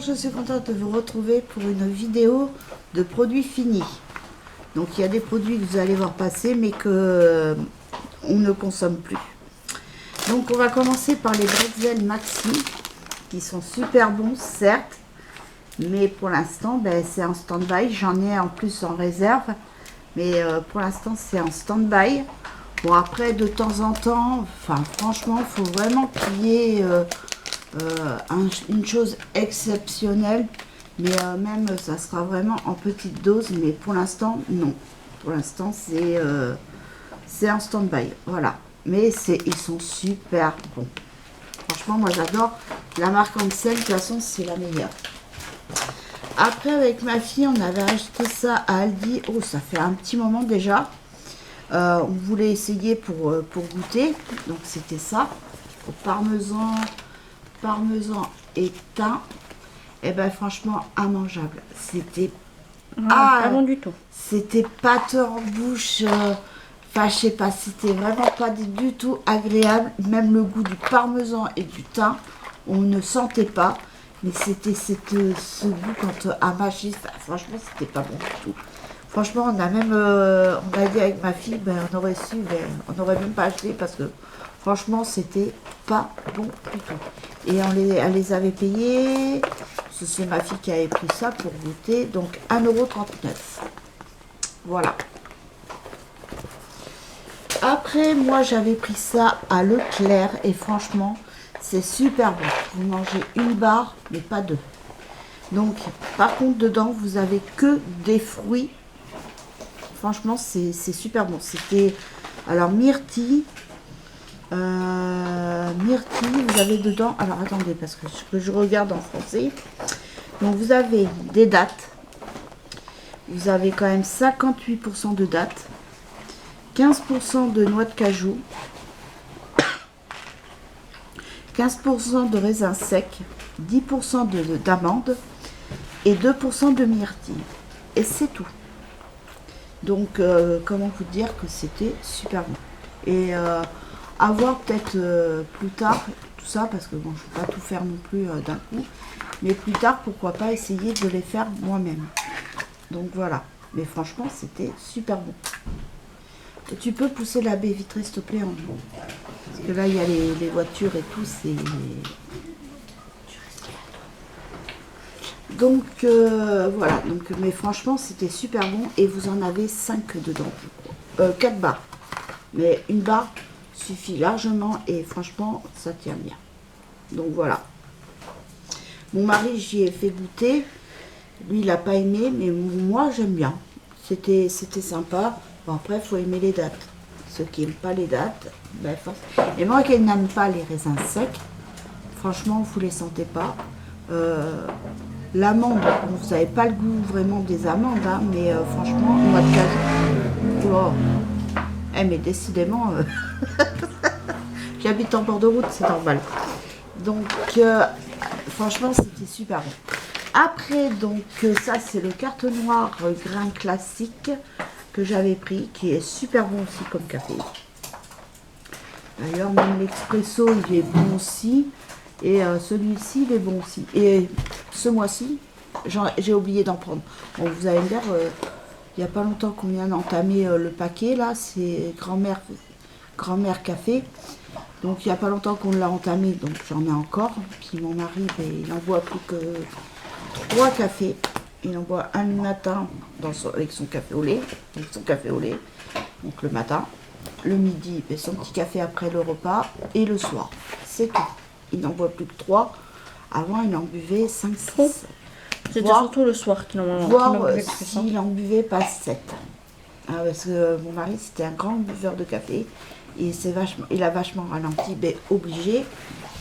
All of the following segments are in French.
je suis contente de vous retrouver pour une vidéo de produits finis. Donc il y a des produits que vous allez voir passer mais que on ne consomme plus. Donc on va commencer par les bretzels maxi qui sont super bons certes, mais pour l'instant c'est en stand-by. J'en ai en plus en réserve, mais pour l'instant c'est en stand-by. Bon, après de temps en temps, enfin franchement il faut vraiment qu'il y ait une chose exceptionnelle, mais même ça sera vraiment en petite dose, mais pour l'instant non, pour l'instant c'est en stand-by, voilà. Mais ils sont super bons, franchement moi j'adore la marque Ansel, de toute façon c'est la meilleure. Après avec ma fille on avait acheté ça à Aldi, oh ça fait un petit moment déjà. On voulait essayer pour goûter, donc c'était ça au parmesan et thym. Et ben franchement immangeable, c'était pas bon du tout, c'était pâteux en bouche, enfin je sais pas, c'était vraiment pas du tout agréable. Même le goût du parmesan et du thym on ne sentait pas, mais c'était ce goût quand à mâcher, franchement c'était pas bon du tout. Franchement, on a même, on a dit avec ma fille, on aurait su, on n'aurait même pas acheté parce que franchement, c'était pas bon du tout. Et elle les avait payés, c'est ma fille qui avait pris ça pour goûter, donc 1,39 €. Voilà. Après, moi, j'avais pris ça à Leclerc et franchement, c'est super bon. Vous mangez une barre, mais pas deux. Donc, par contre, dedans, vous avez que des fruits. Franchement, c'est super bon. C'était alors myrtille. Myrtille, vous avez dedans. Alors attendez, parce que je regarde en français. Donc vous avez des dattes. Vous avez quand même 58% de dattes, 15% de noix de cajou, 15% de raisins secs, 10% d'amandes et 2% de myrtille. Et c'est tout. Donc, comment vous dire que c'était super bon. Et à voir peut-être plus tard, tout ça, parce que bon, je ne vais pas tout faire non plus d'un coup. Mais plus tard, pourquoi pas essayer de les faire moi-même. Donc voilà. Mais franchement, c'était super bon. Et tu peux pousser la baie vitrée, s'il te plaît, en haut. Parce que là, il y a les voitures et tout, c'est... Donc voilà, donc, mais franchement c'était super bon et vous en avez 5 dedans, 4 barres. Mais une barre suffit largement et franchement ça tient bien. Donc voilà. Mon mari j'y ai fait goûter, lui il n'a pas aimé, mais moi j'aime bien. C'était sympa. Bon après il faut aimer les dattes. Ceux qui n'aiment pas les dattes, et moi qui n'aime pas les raisins secs, franchement vous les sentez pas. L'amande, bon, vous n'avez pas le goût vraiment des amandes, hein, mais franchement, noix de cajou. Oh. Mais décidément, j'habite en bord de route, c'est normal. Donc, franchement, c'était super bon. Après, donc, ça, c'est le carte noire grain classique que j'avais pris, qui est super bon aussi comme café. D'ailleurs, même l'expresso, il est bon aussi. Et celui-ci, il est bon aussi. Et ce mois-ci, j'ai oublié d'en prendre. Bon, vous allez me dire, il n'y a pas longtemps qu'on vient d'entamer le paquet, là, c'est grand-mère café. Donc, il n'y a pas longtemps qu'on l'a entamé, donc j'en ai encore. Puis mon mari, il n'en boit plus que 3 cafés. Il en boit un le matin avec son café au lait, donc le matin. Le midi, son petit café après le repas. Et le soir, c'est tout. Il n'en boit plus que 3. Avant, il en buvait 5, 6. C'était surtout le soir qu'il en buvait. S'il en buvait pas 7. Parce que mon mari, c'était un grand buveur de café. Et il a vachement ralenti, obligé.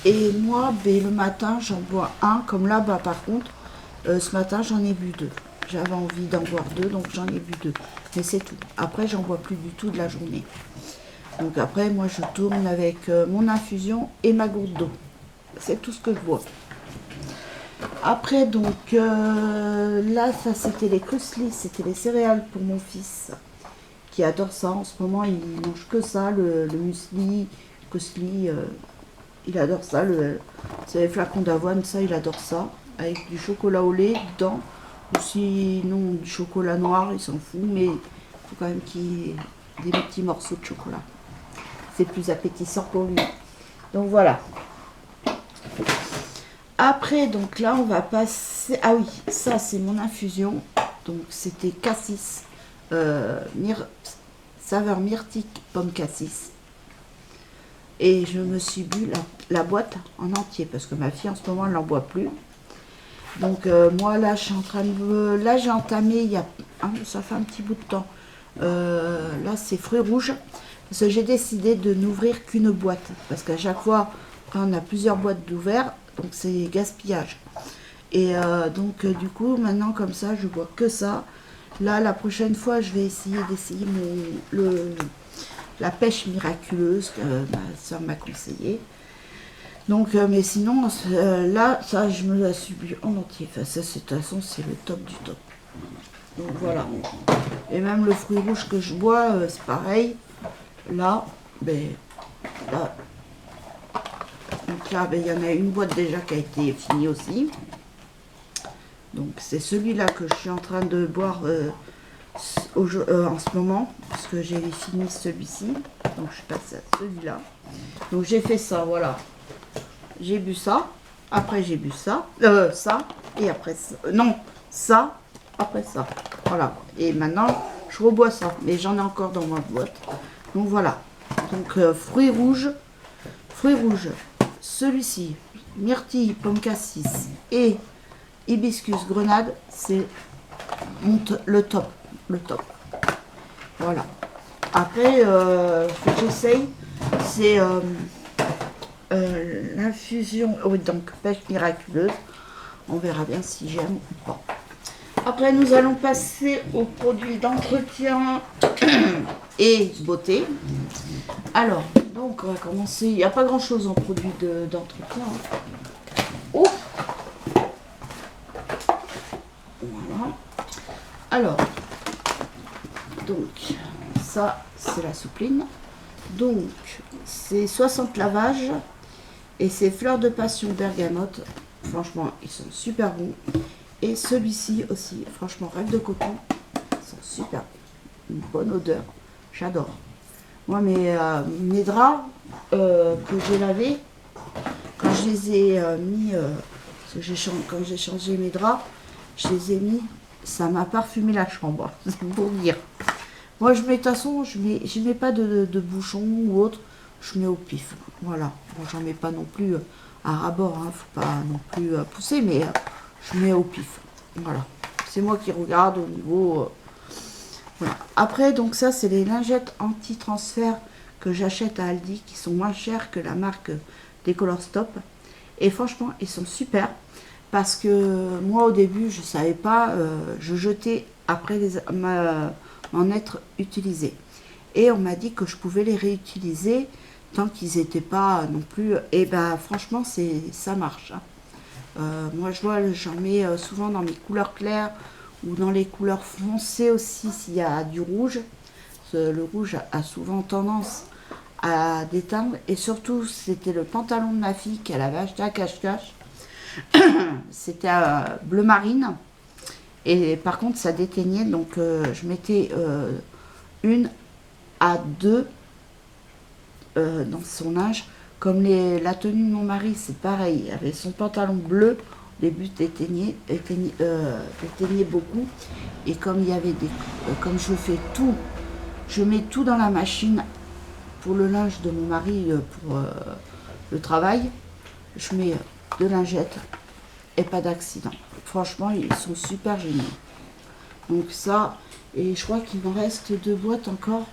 Et moi, le matin, j'en bois un. Comme là, par contre, ce matin, j'en ai bu 2. J'avais envie d'en boire 2, donc j'en ai bu 2. Mais c'est tout. Après, j'en bois plus du tout de la journée. Donc après, moi, je tourne avec mon infusion et ma gourde d'eau. C'est tout ce que je bois. Après, donc, là, ça, c'était les Kösli, c'était les céréales pour mon fils, qui adore ça. En ce moment, il mange que ça, le muesli, Kösli, il adore ça. C'est les flacons d'avoine, ça, il adore ça. avec du chocolat au lait dedans. Ou sinon du chocolat noir, il s'en fout, mais il faut quand même qu'il y ait des petits morceaux de chocolat. C'est plus appétissant pour lui. Donc voilà. Après, donc là, on va passer... Ah oui, ça, c'est mon infusion. Donc, c'était cassis. Saveur myrtille, pomme cassis. Et je me suis bu la boîte en entier. Parce que ma fille, en ce moment, elle n'en boit plus. Donc, moi, là, je suis en train de... Là, j'ai entamé, il y a... ça fait un petit bout de temps. Là, c'est fruits rouges. Parce que j'ai décidé de n'ouvrir qu'une boîte. Parce qu'à chaque fois, quand on a plusieurs boîtes d'ouvert, donc c'est gaspillage. Et donc du coup maintenant comme ça je bois que ça. Là la prochaine fois je vais essayer la pêche miraculeuse que ma soeur m'a conseillé. Donc mais sinon là ça je me la suis bu en entier. Enfin ça de toute façon c'est le top du top. Donc voilà. Et même le fruit rouge que je bois c'est pareil. Là ben là. Donc là, ben, il y en a une boîte déjà qui a été finie aussi. Donc c'est celui-là que je suis en train de boire en ce moment. Parce que j'ai fini celui-ci. Donc je passe à celui-là. Donc j'ai fait ça, voilà. J'ai bu ça. Après j'ai bu ça. Ça. Et après ça. Non, ça. Après ça. Voilà. Et maintenant, je rebois ça. Mais j'en ai encore dans ma boîte. Donc voilà. Donc fruits rouges. Fruits rouges. Celui-ci, myrtille, pomme cassis et hibiscus grenade, c'est le top. Le top. Voilà. Après, ce que j'essaye, c'est l'infusion, oui, donc pêche miraculeuse. On verra bien si j'aime ou pas. Après, nous allons passer aux produits d'entretien et beauté. Alors, donc on va commencer. Il n'y a pas grand chose en produits d'entretien. Oh, voilà. Alors, donc, ça, c'est la soupline. Donc, c'est 60 lavages et c'est fleurs de passion bergamote. Franchement, ils sont super bons. Et celui-ci aussi, franchement, rêve de coton, ils sont super bons. Une bonne odeur, j'adore. Moi, mes draps que j'ai lavés, quand je les ai mis, parce que quand j'ai changé mes draps, je les ai mis, ça m'a parfumé la chambre, c'est pour dire. Moi, de toute façon, je mets pas de bouchon ou autre, je mets au pif. Voilà, bon, j'en mets pas non plus à ras-bord, hein, faut pas non plus pousser, mais je mets au pif. Voilà, c'est moi qui regarde au niveau... voilà. Après, donc ça, c'est les lingettes anti-transfert que j'achète à Aldi, qui sont moins chères que la marque Décolor Stop. Et franchement, ils sont super. Parce que moi, au début, je ne savais pas, je jetais après m'en être utilisés. Et on m'a dit que je pouvais les réutiliser tant qu'ils n'étaient pas non plus... Et ben franchement, ça marche. Hein. Moi, j'en mets souvent dans mes couleurs claires ou dans les couleurs foncées aussi s'il y a du rouge. Le rouge a souvent tendance à déteindre. Et surtout, c'était le pantalon de ma fille qu'elle avait acheté à cache-cache. C'était bleu marine. Et par contre, ça déteignait. Donc, je mettais 1 à 2 dans son linge. Comme la tenue de mon mari, c'est pareil. Il avait son pantalon bleu. Au début, éteignait beaucoup. Et comme il y avait comme je fais tout, je mets tout dans la machine pour le linge de mon mari pour le travail. Je mets 2 lingettes et pas d'accident. Franchement, ils sont super géniaux. Donc ça, et je crois qu'il m'en reste 2 boîtes encore.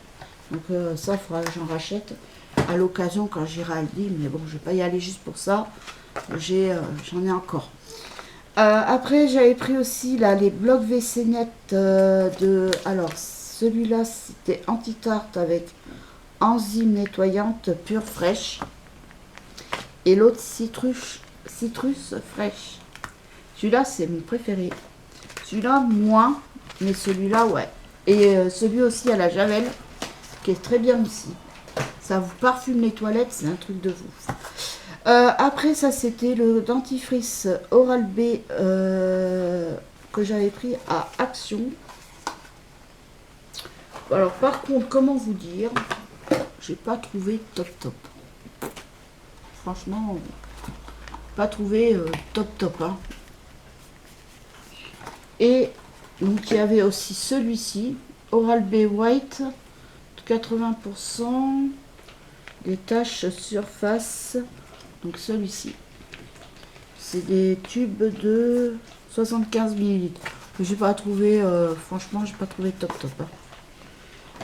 Donc ça, il faudra que j'en rachète à l'occasion quand j'irai à Aldi. Mais bon, je vais pas y aller juste pour ça. J'en ai encore. Après, j'avais pris aussi là les blocs WC Net alors, celui-là, c'était anti-tarte avec enzyme nettoyante pure fraîche. Et l'autre, citrus fraîche. Celui-là, c'est mon préféré. Celui-là, moins, mais celui-là, ouais. Et celui aussi à la javel, qui est très bien aussi. Ça vous parfume les toilettes, c'est un truc de fou. Après ça, c'était le dentifrice Oral-B que j'avais pris à Action. Alors par contre, comment vous dire, j'ai pas trouvé top. Franchement, pas trouvé top. Hein. Et donc il y avait aussi celui-ci, Oral-B White, 80% des taches surface. Donc celui-ci. C'est des tubes de 75 ml. J'ai pas trouvé, franchement, j'ai pas trouvé top. Hein.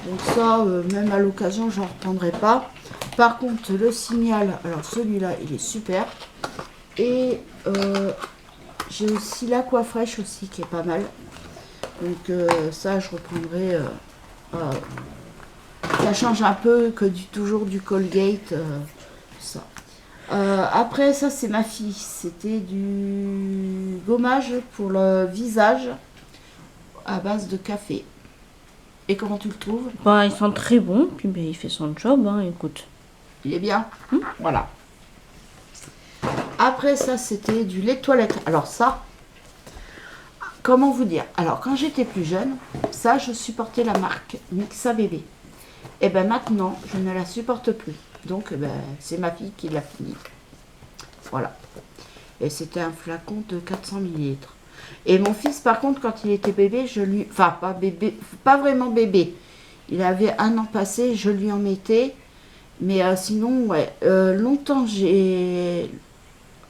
Donc ça, même à l'occasion, j'en reprendrai pas. Par contre, le Signal, alors celui-là, il est super. Et j'ai aussi l'Aquafresh aussi, qui est pas mal. Donc ça, je reprendrai. Ça change un peu que toujours du Colgate, ça. Après, ça, c'est ma fille. C'était du gommage pour le visage à base de café. Et comment tu le trouves? Bah, il sent très bon, puis bah, il fait son job, hein, écoute. Il est bien. Voilà. Après, ça, c'était du lait de toilette. Alors ça, comment vous dire? Alors, quand j'étais plus jeune, ça, je supportais la marque Mixa Bébé. Et ben maintenant, je ne la supporte plus. Donc, c'est ma fille qui l'a fini. Voilà. Et c'était un flacon de 400 ml. Et mon fils, par contre, quand il était bébé, je lui... Enfin, pas bébé, pas vraiment bébé. Il avait 1 an passé, je lui en mettais. Mais sinon, ouais, longtemps, je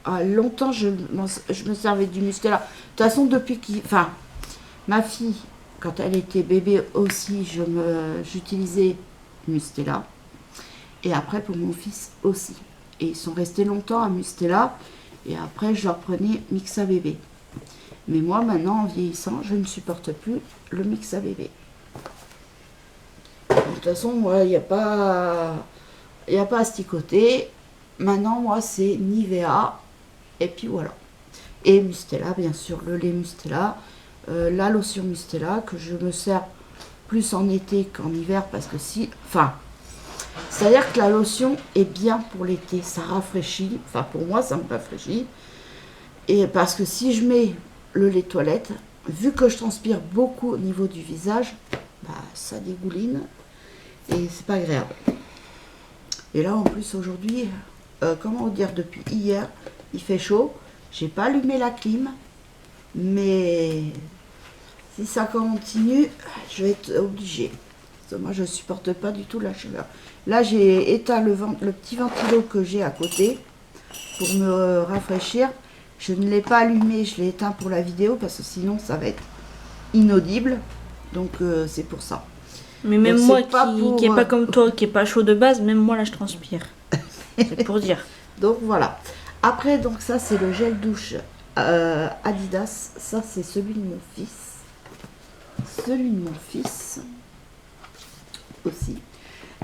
me servais du Mustela. De toute façon, depuis qu'il... Enfin, ma fille, quand elle était bébé aussi, j'utilisais Mustela. Et après, pour mon fils aussi. Et ils sont restés longtemps à Mustela. Et après, je leur prenais Mixa Bébé. Mais moi, maintenant, en vieillissant, je ne supporte plus le Mixa Bébé. De toute façon, moi, il n'y a pas à sticoter. Maintenant, moi, c'est Nivea. Et puis voilà. Et Mustela, bien sûr, le lait Mustela. La lotion Mustela, que je me sers plus en été qu'en hiver. Parce que si... Enfin... C'est-à-dire que la lotion est bien pour l'été, ça rafraîchit, enfin pour moi ça me rafraîchit. Et parce que si je mets le lait de toilette, vu que je transpire beaucoup au niveau du visage, ça dégouline et c'est pas agréable. Et là en plus aujourd'hui, comment dire, depuis hier, il fait chaud, j'ai pas allumé la clim, mais si ça continue, je vais être obligée. Moi, je ne supporte pas du tout la chaleur. Là, j'ai éteint le petit ventilo que j'ai à côté pour me rafraîchir. Je ne l'ai pas allumé, je l'ai éteint pour la vidéo parce que sinon, ça va être inaudible. Donc, c'est pour ça. Mais même donc, moi qui n'est pas comme toi, qui n'est pas chaud de base, même moi, là, je transpire. C'est pour dire. Donc, voilà. Après, donc ça, c'est le gel douche Adidas. Ça, c'est celui de mon fils. Celui de mon fils... aussi.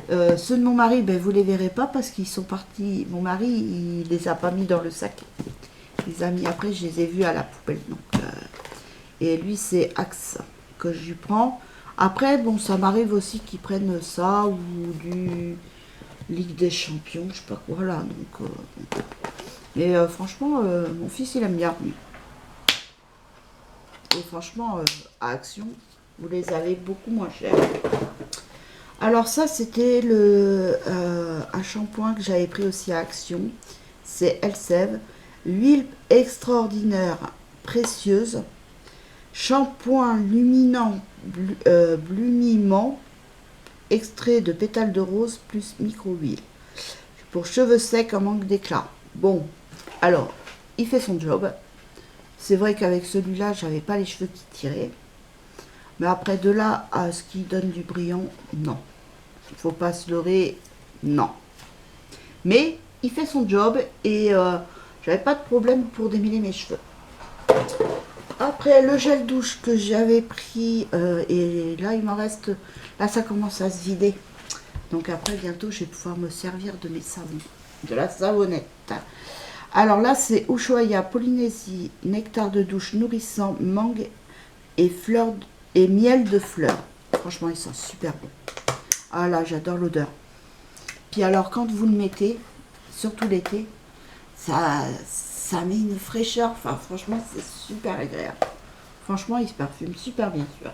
Ceux de mon mari, vous les verrez pas parce qu'ils sont partis. Mon mari, il les a pas mis dans le sac. Il les a mis après, je les ai vus à la poubelle. Donc, et lui, c'est Axe que je lui prends. Après, bon, ça m'arrive aussi qu'ils prennent ça ou du Ligue des Champions, je sais pas quoi. Voilà. Donc, mais franchement, mon fils, il aime bien. Et franchement, à Action, vous les avez beaucoup moins chers. Alors ça, c'était un shampoing que j'avais pris aussi à Action. C'est Elseve. Huile extraordinaire, précieuse. Shampoing luminant, blumiment. Extrait de pétales de rose plus micro-huile. Pour cheveux secs en manque d'éclat. Bon, alors, il fait son job. C'est vrai qu'avec celui-là, j'avais pas les cheveux qui tiraient. Mais après, de là à ce qui donne du brillant, non. Il ne faut pas se leurrer, non. Mais il fait son job et j'avais pas de problème pour démêler mes cheveux. Après, le gel douche que j'avais pris, et là, il m'en reste... Là, ça commence à se vider. Donc après, bientôt, je vais pouvoir me servir de mes savons. De la savonnette. Alors là, c'est Ushuaïa, Polynésie, nectar de douche nourrissant, mangue et fleurs et miel de fleurs. Franchement, ils sont super bons. Ah là, j'adore l'odeur. Puis alors, quand vous le mettez, surtout l'été, ça met une fraîcheur. Enfin, franchement, c'est super agréable. Franchement, il se parfume super bien sûr.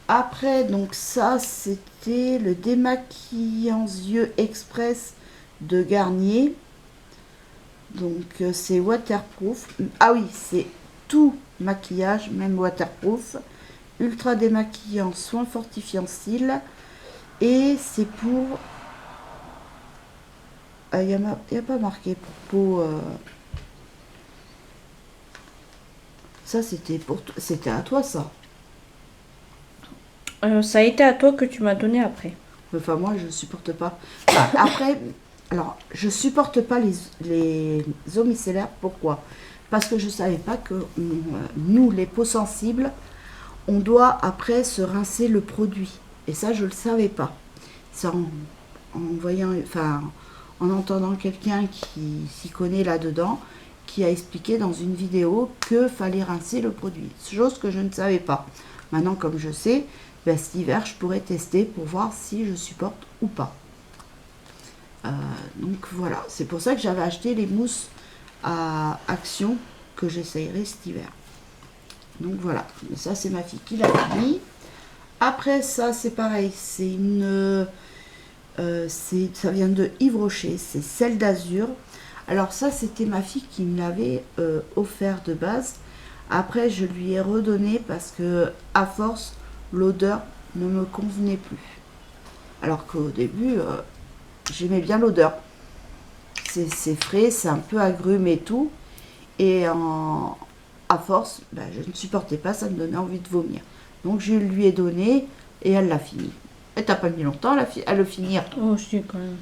Après, donc ça, c'était le démaquillant yeux express de Garnier. Donc, c'est waterproof. Ah oui, c'est tout maquillage, même waterproof. Ultra démaquillant, soin fortifiant cils. Et c'est pour... Il n'y a pas marqué pour peau... Ça, c'était pour c'était à toi, ça. Ça a été à toi que tu m'as donné après. Enfin, moi, je supporte pas. Enfin, après, alors, je supporte pas les eaux micellaires. Pourquoi? Parce que je savais pas que nous, les peaux sensibles, on doit après se rincer le produit. Et ça, je le savais pas. C'est en voyant, enfin, en entendant quelqu'un qui s'y connaît là-dedans, qui a expliqué dans une vidéo que fallait rincer le produit. Chose que je ne savais pas. Maintenant, comme je sais, ben, cet hiver, je pourrais tester pour voir si je supporte ou pas. Donc voilà, c'est pour ça que j'avais acheté les mousses à Action que j'essayerai cet hiver. Donc voilà, mais ça c'est ma fille qui l'a mis. Après ça c'est pareil, c'est une... ça vient de Yves Rocher, c'est Celle d'Azur. Alors ça c'était ma fille qui me l'avait offert de base. Après je lui ai redonné parce que à force l'odeur ne me convenait plus. Alors qu'au début j'aimais bien l'odeur. C'est frais, c'est un peu agrume et tout. Et à force, ben, je ne supportais pas, ça me donnait envie de vomir. Donc je lui ai donné et elle l'a fini. Elle t'a pas mis longtemps à le finir. Oh, je sais quand même.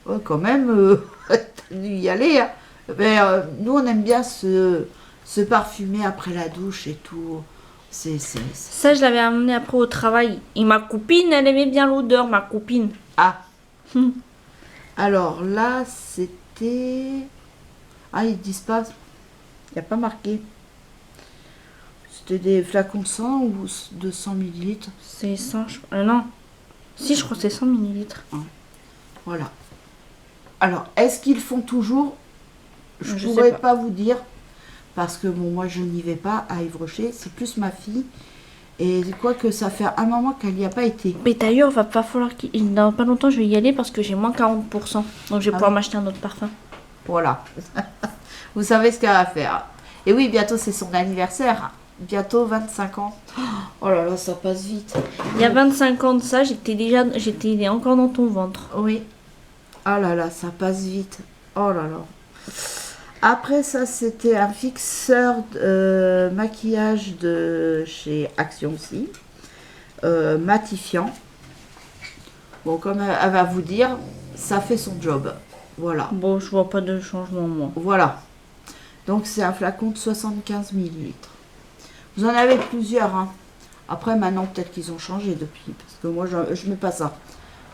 Oh, quand même, t'as dû y aller. Hein. Mais, nous, on aime bien se parfumer après la douche et tout. Ça, je l'avais amené après au travail. Et ma copine, elle aimait bien l'odeur, ma copine. Ah. Alors là, c'était... Ah, ils disent pas... Il n'y a pas marqué. C'était des flacons 100 ou de 100 millilitres. C'est 100, je crois. Non. Si, je crois que c'est 100 millilitres. Voilà. Alors, est-ce qu'ils font toujours? Je ne sais pourrais pas vous dire. Parce que bon, moi, je n'y vais pas à Yves Rocher. C'est plus ma fille. Et quoique ça fait un moment qu'elle n'y a pas été. Mais d'ailleurs, va pas falloir dans pas longtemps, je vais y aller parce que j'ai moins 40%. Donc, je vais pouvoir m'acheter un autre parfum. Voilà. Vous savez ce qu'elle va faire. Et oui, bientôt, c'est son anniversaire. Bientôt 25 ans. Oh là là, ça passe vite. Il y a 25 ans de ça, j'étais encore dans ton ventre. Oui. Oh là là, ça passe vite. Oh là là. Après ça, c'était un fixeur maquillage de chez Action aussi. Matifiant. Bon, comme elle va vous dire, ça fait son job. Voilà. Bon, je vois pas de changement, moi. Voilà. Donc, c'est un flacon de 75 millilitres. Vous en avez plusieurs. Hein. Après, maintenant, peut-être qu'ils ont changé depuis. Parce que moi, je mets pas ça.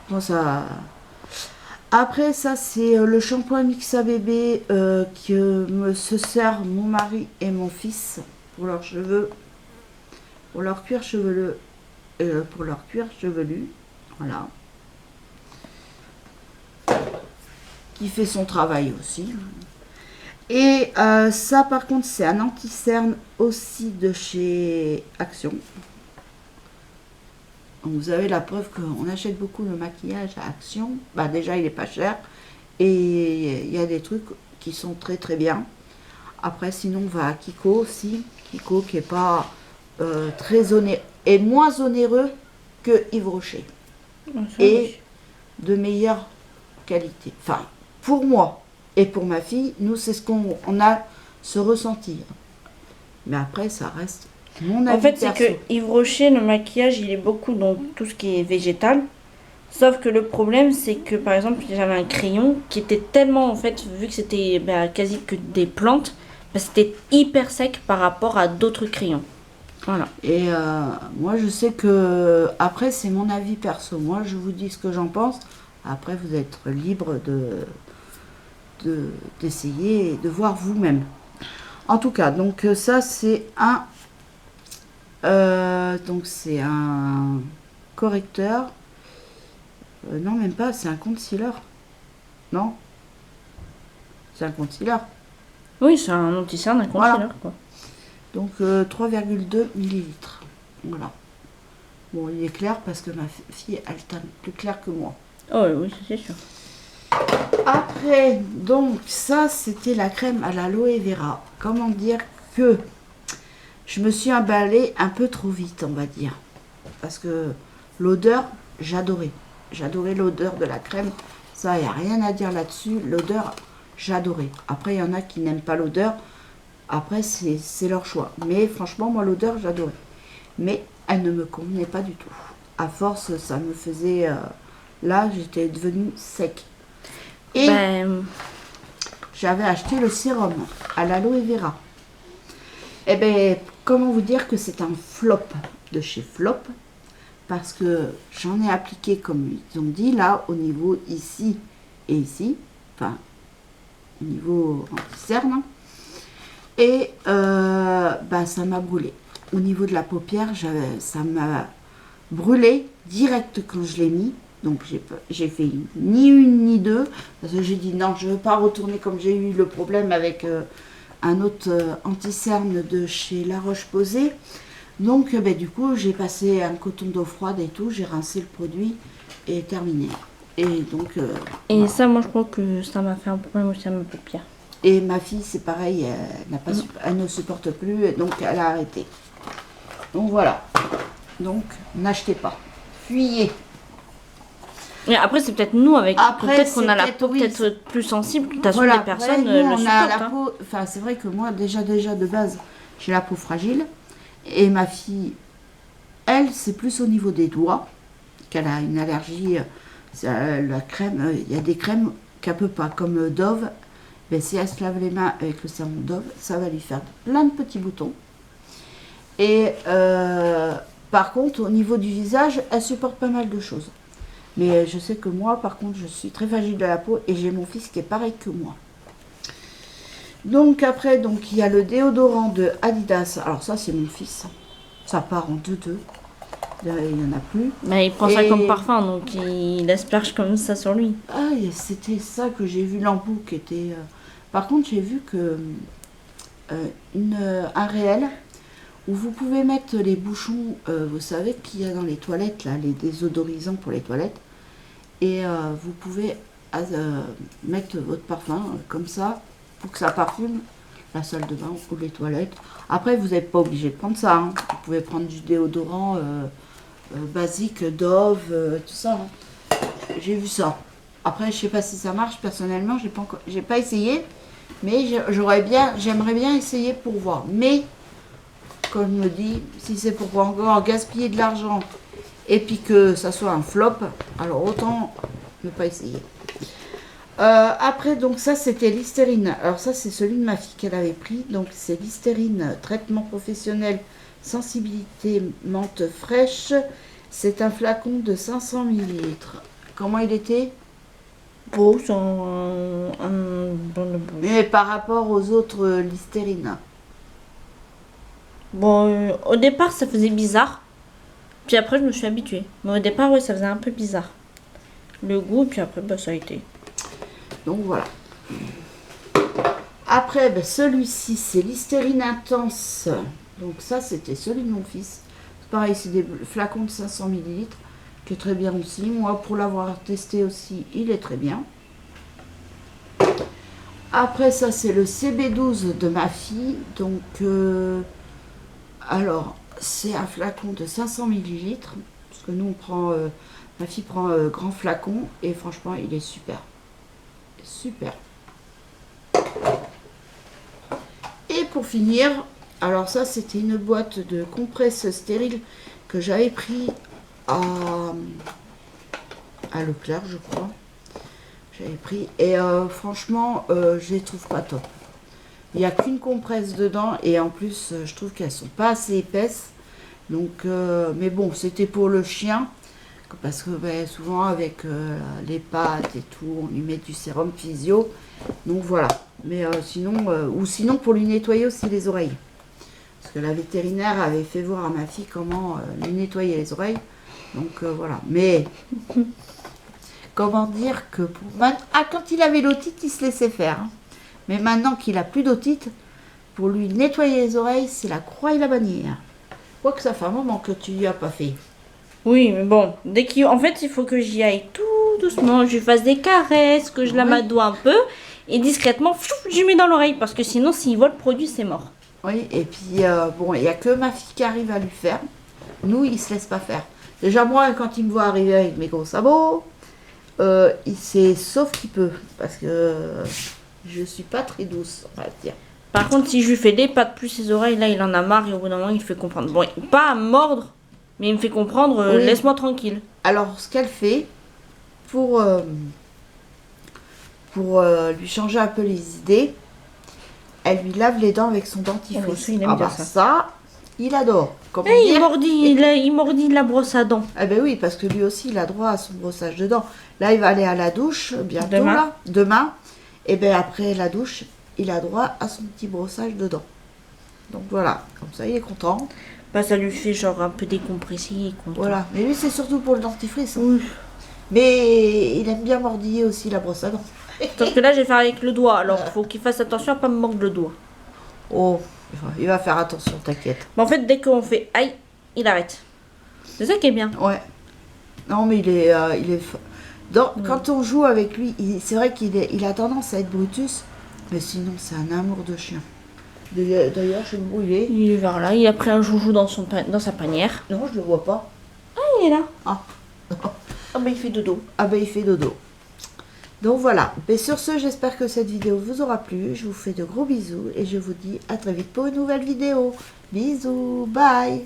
Moi, ça... Après, ça, c'est le shampoing Mixa Bébé que se sert mon mari et mon fils pour leurs cheveux, pour leur cuir chevelu. Voilà. Qui fait son travail aussi. Et ça, par contre, c'est un anti-cerne aussi de chez Action. Donc, vous avez la preuve qu'on achète beaucoup de maquillage à Action. Bah, déjà, il est pas cher. Et il y a des trucs qui sont très très bien. Après, sinon, on va à Kiko aussi. Kiko qui est pas très onéreux, et moins onéreux que Yves Rocher. Et de meilleure qualité. Enfin, pour moi et pour ma fille, nous, c'est ce qu'on a ce ressenti. Mais après, ça reste mon avis. En fait, c'est que Yves Rocher, le maquillage, il est beaucoup dans tout ce qui est végétal. Sauf que le problème, c'est que, par exemple, j'avais un crayon qui était tellement, en fait, vu que c'était quasi que des plantes, c'était hyper sec par rapport à d'autres crayons. Voilà. Et moi, je sais que, après, c'est mon avis perso. Moi, je vous dis ce que j'en pense. Après, vous êtes libre d'essayer et de voir vous-même. En tout cas, donc ça, c'est un... donc, c'est un correcteur. Non, même pas, c'est un concealer. Non? C'est un concealer. Oui, c'est un anti-cerne, un concealer, Voilà. quoi. Donc 3,2 millilitres. Voilà. Bon, il est clair parce que ma fille, elle teint plus clair que moi. Oh oui, ça, c'est sûr. Après, donc ça, c'était la crème à l'aloe vera. Comment dire que je me suis emballée un peu trop vite, on va dire. Parce que l'odeur, j'adorais. J'adorais l'odeur de la crème. Ça, il n'y a rien à dire là-dessus. L'odeur, j'adorais. Après, il y en a qui n'aiment pas l'odeur. Après, c'est leur choix. Mais franchement, moi, l'odeur, j'adorais. Mais elle ne me convenait pas du tout. À force, ça me faisait... là, j'étais devenue sec. Et j'avais acheté le sérum à l'aloe vera. Eh bien, comment vous dire que c'est un flop de chez Flop? Parce que j'en ai appliqué comme ils ont dit, là, au niveau ici et ici. Enfin, au niveau anti-cerne. Et ça m'a brûlé. Au niveau de la paupière, ça m'a brûlé direct quand je l'ai mis. Donc j'ai fait ni une ni deux. Parce que j'ai dit non, je ne veux pas retourner comme j'ai eu le problème avec un autre anti-cerne de chez La Roche-Posay. Donc du coup, j'ai passé un coton d'eau froide et tout. J'ai rincé le produit et terminé. Et donc... et voilà. ça, moi, je crois que ça m'a fait un problème aussi à ma paupière. Et ma fille, c'est pareil, elle ne supporte plus, et donc elle a arrêté. Donc voilà. Donc n'achetez pas. Fuyez. Et après, c'est peut-être nous, avec Après, peut-être qu'on a la c'est peau peut-être, oui, peut-être plus sensible. T'as Voilà, des personnes après, nous, le on supportent. a la hein. peau. Enfin, c'est vrai que moi, déjà de base, j'ai la peau fragile. Et ma fille, elle, c'est plus au niveau des doigts qu'elle a une allergie. La crème, il y a des crèmes qu'elle peut pas, comme Dove. Mais si elle se lave les mains avec le savon Dove, ça va lui faire plein de petits boutons. Et par contre, au niveau du visage, elle supporte pas mal de choses. Mais je sais que moi, par contre, je suis très fragile de la peau et j'ai mon fils qui est pareil que moi. Donc après, il y a le déodorant de Adidas. Alors ça, c'est mon fils. Ça part en deux. Il n'y en a plus. Mais il prend ça Et- comme parfum, donc il asperge comme ça sur lui. Ah, c'était ça que j'ai vu, l'embout qui était... Par contre, j'ai vu que un réel où vous pouvez mettre les bouchons, vous savez qu'il y a dans les toilettes, là, les désodorisants pour les toilettes. Et vous pouvez mettre votre parfum comme ça pour que ça parfume la salle de bain ou les toilettes. Après, vous n'êtes pas obligé de prendre ça. Hein. Vous pouvez prendre du déodorant basique, Dove, tout ça. Hein. J'ai vu ça. Après, je sais pas si ça marche. Personnellement, j'ai pas essayé. Mais j'aimerais bien essayer pour voir. Mais, comme je me dis, si c'est pour encore gaspiller de l'argent et puis que ça soit un flop, alors autant ne pas essayer. Après, donc ça, c'était Listerine. Alors ça, c'est celui de ma fille qu'elle avait pris. Donc c'est Listerine, traitement professionnel, sensibilité menthe fraîche. C'est un flacon de 500 millilitres. Comment il était? Beau, c'est un bon de bouche. Mais par rapport aux autres Listerine. Bon, au départ, ça faisait bizarre. Puis après, je me suis habituée. Mais au départ, oui, ça faisait un peu bizarre. Le goût, puis après, ça a été. Donc voilà. Après, celui-ci, c'est Listerine Intense. Donc ça, c'était celui de mon fils. C'est pareil, c'est des flacons de 500 millilitres, qui est très bien aussi. Moi, pour l'avoir testé aussi, il est très bien. Après ça, c'est le CB12 de ma fille. Donc, alors, c'est un flacon de 500 millilitres. Parce que nous, on prend... ma fille prend grand flacon. Et franchement, il est super. Super. Et pour finir, alors ça c'était une boîte de compresses stériles que j'avais pris à Leclerc, je crois. J'avais pris et franchement je les trouve pas top. Il n'y a qu'une compresse dedans et en plus je trouve qu'elles sont pas assez épaisses. Donc mais bon, c'était pour le chien. Parce que souvent avec les pattes et tout, on lui met du sérum physio. Donc voilà. Mais sinon pour lui nettoyer aussi les oreilles. Parce que la vétérinaire avait fait voir à ma fille comment lui nettoyer les oreilles. Donc voilà. Mais comment dire que quand il avait l'otite, il se laissait faire. Hein. Mais maintenant qu'il a plus d'otite, pour lui nettoyer les oreilles, c'est la croix et la bannière. Quoique ça fait un moment que tu lui as pas fait. Oui, mais bon, en fait, il faut que j'y aille tout doucement, je lui fasse des caresses, que je l'amadoie un peu, et discrètement, je lui mets dans l'oreille, parce que sinon, s'il voit le produit, c'est mort. Oui, et puis, bon, il n'y a que ma fille qui arrive à lui faire. Nous, il ne se laisse pas faire. Déjà, moi, quand il me voit arriver avec mes gros sabots, il sait, sauf qu'il peut, parce que je suis pas très douce, on va dire. Par contre, si je lui fais des pattes plus ses oreilles, là, il en a marre, et au bout d'un moment, il fait comprendre. Bon, pas à mordre, mais il me fait comprendre, Oui. laisse-moi tranquille. Alors, ce qu'elle fait, pour lui changer un peu les idées, elle lui lave les dents avec son dentifrice. Oh, ça, il aime bien ça. Il adore. Comment Eh, dire il mordit la brosse à dents. Ah ben oui, parce que lui aussi, il a droit à son brossage de dents. Là, il va aller à la douche bientôt, Demain. demain. Et bien après la douche, il a droit à son petit brossage de dents. Donc voilà, comme ça, il est content. Bah, ça lui fait genre un peu décompressé. Il est content. Voilà, mais lui, c'est surtout pour le dentifrice. Oui. Mais il aime bien mordiller aussi la brosse à dents. Sauf que là, je vais faire avec le doigt, alors faut qu'il fasse attention à pas me mordre le doigt. Oh, il va faire attention, t'inquiète. Mais en fait, dès qu'on fait aïe, il arrête. C'est ça qui est bien. Ouais. Non, mais il est quand on joue avec lui, c'est vrai il a tendance à être Brutus, mais sinon c'est un amour de chien. D'ailleurs, je vais me brouiller. Il est vers là, il a pris un joujou dans sa panière. Non, je le vois pas. Ah, il est là. Ah. Ah bah il fait dodo. Ah ben il fait dodo. Donc voilà. Et sur ce, j'espère que cette vidéo vous aura plu. Je vous fais de gros bisous et je vous dis à très vite pour une nouvelle vidéo. Bisous, bye.